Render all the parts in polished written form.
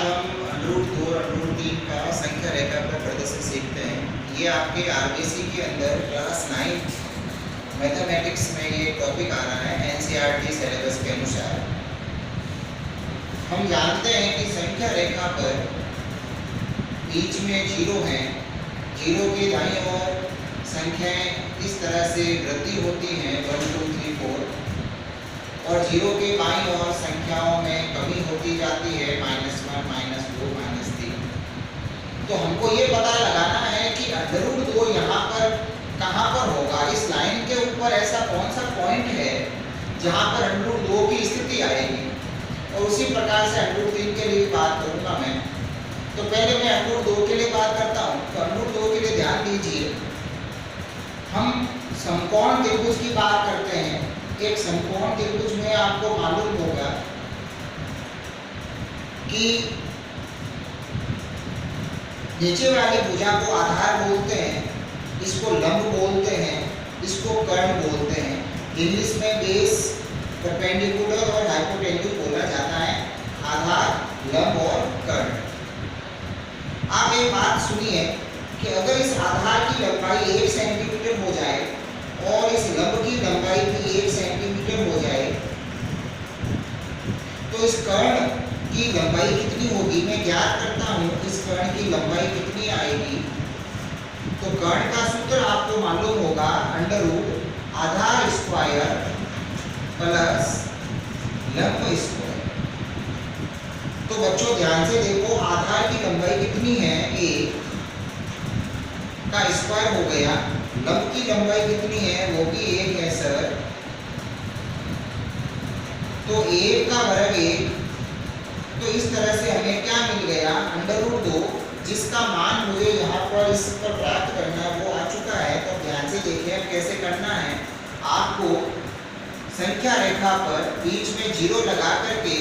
हम √2 और √3 का संख्या रेखा पर प्रदर्शन सीखते हैं। ये आपके आरबीसी के अंदर क्लास 9 मैथमेटिक्स में ये टॉपिक आ रहा है एनसीईआरटी सिलेबस के अनुसार। हम जानते हैं कि संख्या रेखा पर बीच में जीरो है, जीरो के दाईं ओर संख्याएं इस तरह से वृद्धि होती हैं 1 2 3 4 और जीरो के बाईं ओर संख्याओं में कमी होती जाती है -1 -2 -3। तो हमको ये पता लगाना है कि √2 यहाँ पर कहाँ पर होगा। इस लाइन के ऊपर ऐसा कौन सा पॉइंट है जहाँ पर √2 की स्थिति आएगी, और उसी प्रकार से √3 के लिए बात करूँगा मैं। तो पहले मैं √2 के लिए बात करता हूँ। तो √2 के लिए ध्यान दीजिए, हम समकोण त्रिभुज की बात करते हैं। एक समकोण त्रिभुज में आपको मालूम होगा कि नीचे वाली भुजा को आधार बोलते हैं, इसको लंब बोलते हैं, इसको कर्ण बोलते हैं। इंग्लिश में बेस, परपेंडिकुलर और हाइपोटेन्यूज बोला जाता है, आधार, लंब और कर्ण। आप एक बात सुनिए कि अगर इस आधार की लंबाई 1 सेंटीमीटर हो जाए और इस लंब की लंबाई भी 1 सेंटीमीटर हो जाए, तो इस कर्ण की लंबाई कितनी होगी मैं ज्ञात करता हूँ। इस कर्ण की लंबाई कितनी आएगी, तो कर्ण का सूत्र आपको मालूम होगा √ आधार स्क्वायर प्लस लंब स्क्वायर। तो बच्चों ध्यान से देखो, आधार की लंबाई कितनी है 1 का स्क्वायर हो गया, लंब की लंबाई कितनी है वो भी 1 है सर, तो 1 का वर्ग 1। तो इस तरह से हमें क्या मिल गया √2, जिसका मान मुझे यहाँ पर इस पर प्राप्त करना है वो आ चुका है। तो ध्यान से देखिए अब कैसे करना है। आपको संख्या रेखा पर बीच में जीरो लगा करके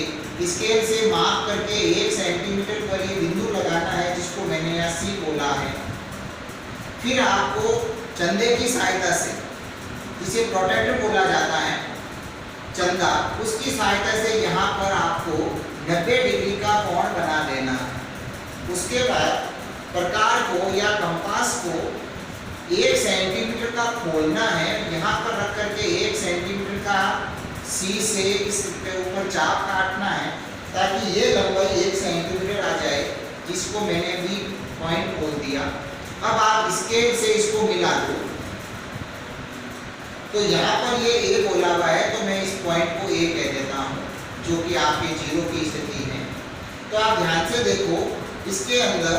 स्केल से माप करके 1 सेंटीमीटर पर ये बिंदु लगाना है, जिसको मैंने यहाँ C बोला है। फिर आपको चंदे की सहायता से, इसे प्रोटेक्टर बोला जाता है चंदा, उसकी सहायता से यहाँ पर आपको 90 डिग्री का कोण बना देना है। उसके बाद प्रकार को या कंपास को 1 सेंटीमीटर का खोलना है, यहाँ पर रख करके 1 सेंटीमीटर का C से इसके ऊपर चाप काटना है, ताकि ये लंबाई 1 सेंटीमीटर आ जाए, जिसको मैंने भी पॉइंट बोल दिया। अब आप स्केल से इसको मिला दो, तो यहाँ पर ये A बोला हुआ है, तो मैं इस पॉइंट को A कह देता हूँ, जो कि आपके जीरो की स्थिति है। तो आप ध्यान से देखो, इसके अंदर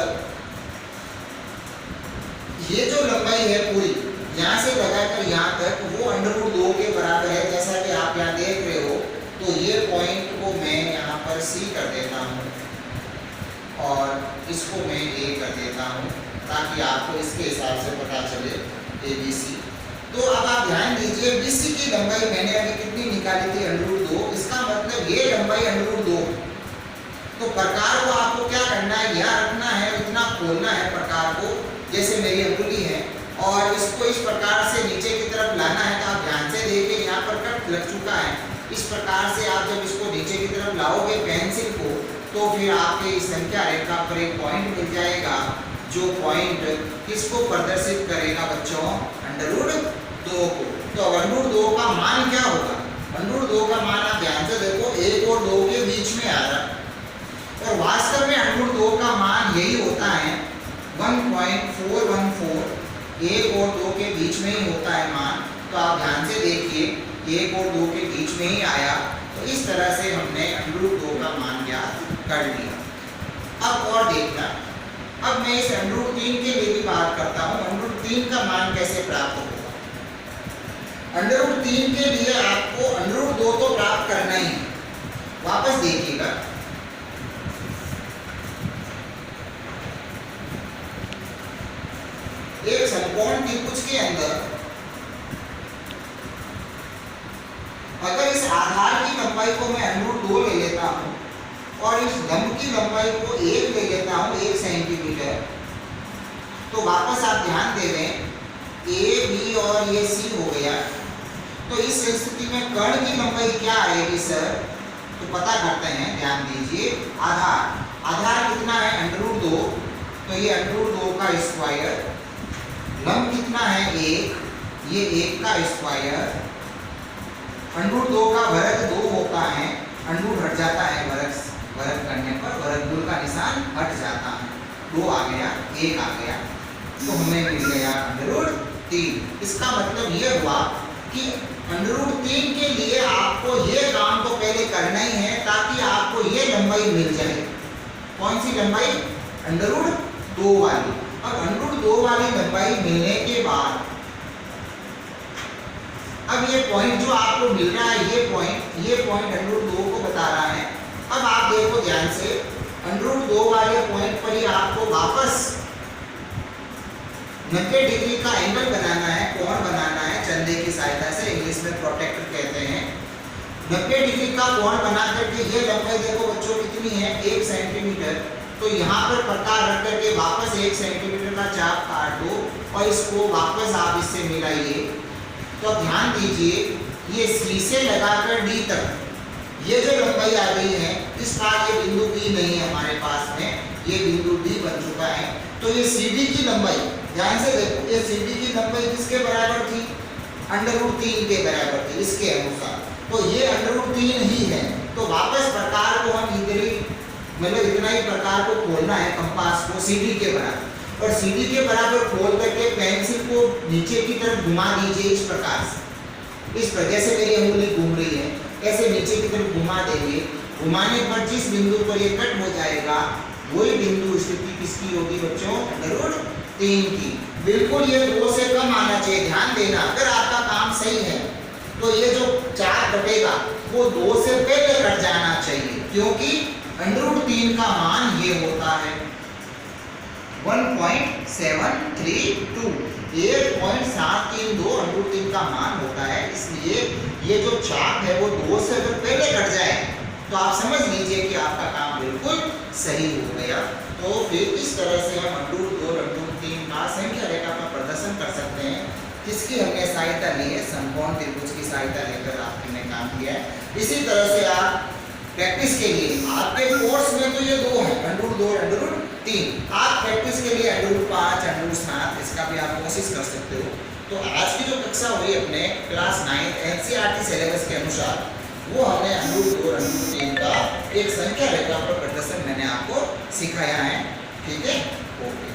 ये जो लंबाई है पूरी यहाँ से लगाकर यहाँ तक, वो √2 के बराबर है, जैसा कि आप यहाँ देख रहे हो। तो ये पॉइंट को मैं यहाँ पर C कर देता हूँ और इसको मैं A कर देता हूँ, ताकि आपको इसके हिसाब से पता चले ABC। तो अब आप ध्यान दीजिए, BC की लंबाई मैंने अभी कितनी निकाली थी √2, इसका मतलब ये लंबाई √2। तो प्रकार को आपको क्या करना है, यहाँ रखना है, इतना खोलना है प्रकार को, जैसे मेरी अंगुली है, और इसको इस प्रकार से नीचे की तरफ लाना है। तो आप ध्यान से देखिए, यहाँ पर कट लग चुका है। इस प्रकार से आप जब इसको नीचे की तरफ लाओगे पेंसिल को, तो फिर आपके इस संख्या रेखा पर एक पॉइंट मिल जाएगा, जो पॉइंट किसको प्रदर्शित करेगा बच्चों, √2 को। तो √2 का मान क्या होगा, √2 का मान आप ध्यान से देखो 1 और 2 के बीच में आ रहा है, और वास्तव में √2 का मान यही होता है 1.414, 1 और 2 के बीच में ही होता है मान। तो आप ध्यान से देखिए, 1 और 2 के बीच में ही आया। तो इस तरह से हमने √2 का मान ज्ञात कर लिया। अब और देखना, अब मैं इस √3 के लिए भी बात करता हूँ, √3 का मान कैसे प्राप्त होगा। √3 के लिए आपको √2 तो प्राप्त करना ही है। वापस देखिएगा, एक समकोण त्रिभुज के अंदर अगर इस आधार की लंबाई को मैं √2 ले लेता हूँ और इस लंब की लंबाई को 1 ले लेता हूँ, 1 सेंटीमीटर, तो वापस आप ध्यान दे दें A, B और ये C हो गया। तो इस स्थिति में कर्ण की लंबाई क्या आएगी सर, तो पता करते हैं, ध्यान दीजिए। आधार, आधार कितना है √2, तो ये √2 का स्क्वायर, लंब कितना है 1, ये 1 का स्क्वायर, √2 का वर्ग 2 होता है, √ हट जाता है वर्ग करने पर, वर्गमूल का निशान हट जाता है, 2 आ गया 1 आ गया, तो हमें मिल गया √3। इसका मतलब ये हुआ कि √3 के लिए आपको ये काम तो पहले करना ही है ताकि आपको ये लंबाई मिल जाए। कौन सी लंबाई? √2 वाली। अब √2 वाली लंबाई मिलने के बाद अब ये पॉइंट जो आपको मिल रहा है, ये पॉइंट √2 को बता रहा है। अब आप देखो ध्यान से, √2 वाले पॉइंट पर ही आपको वापस 90 डिग्री का एंगल बनाना है, कोण बनाना है चंदे की सहायता से, इंग्लिश में प्रोटेक्टर कहते हैं। 90 डिग्री का कोण बना करके ये लंबाई देखो बच्चों कितनी है 1 सेंटीमीटर, तो यहाँ पर प्रकार रख करके वापस 1 सेंटीमीटर का चाप काट दो और इसको वापस आप इससे मिलाइए। तो ध्यान दीजिए, ये C से लगाकर D तक ये जो लंबाई आ गई है, इस बार ये बिंदु B नहीं है हमारे पास में, ये बिंदु D बन चुका है। तो ये CD की लंबाई, ध्यान से देखो, ये CD की लंबाई किसके बराबर थी? √3 के बराबर थी इसके अनुसार, तो ये √3 ही है। तो वापस प्रकार को हम इधर ही, मतलब इतना ही प्रकार को खोलना है कंपास को CD के बराबर, और CD के बराबर खोल करके पेंसिल को नीचे की तरफ घुमा दीजिए इस प्रकार से, इस पर जैसे मेरी अंगुली घूम रही है ऐसे नीचे की तरफ घुमा देंगे। घुमाने पर जिस बिंदु पर ये कट हो जाएगा वही बिंदु स्थिति किसकी होगी बच्चों? √3 की। बिल्कुल ये 2 से कम आना चाहिए, ध्यान देना। अगर आपका काम सही है तो ये जो 4 कटेगा वो 2 से पहले कट जाना चाहिए, क्योंकि √3 का मान ये होता है 1.732, 1.732 √3 का मान होता है। इसलिए ये जो चाप है वो 2 से अगर पहले कट जाए तो आप समझ लीजिए कि आपका काम बिल्कुल सही हो गया। तो फिर इस तरह से हम √2 √3 का संख्या रेखा का प्रदर्शन कर सकते हैं, जिसकी हमने सहायता ली है, समकोण त्रिभुज की सहायता लेकर आपने काम किया है। इसी तरह से आप प्रैक्टिस के लिए, आपके कोर्स में तो ये 2 है √2 √3, आप प्रैक्टिस के लिए √5 √7 इसका भी आप कोशिश कर सकते हो। तो आज की जो कक्षा हुई अपने क्लास 9 NCERT सिलेबस के अनुसार, वो हमने √2 √3 का एक संख्या रेखा पर प्रदर्शन मैंने आपको सिखाया है। ठीक है, ओके।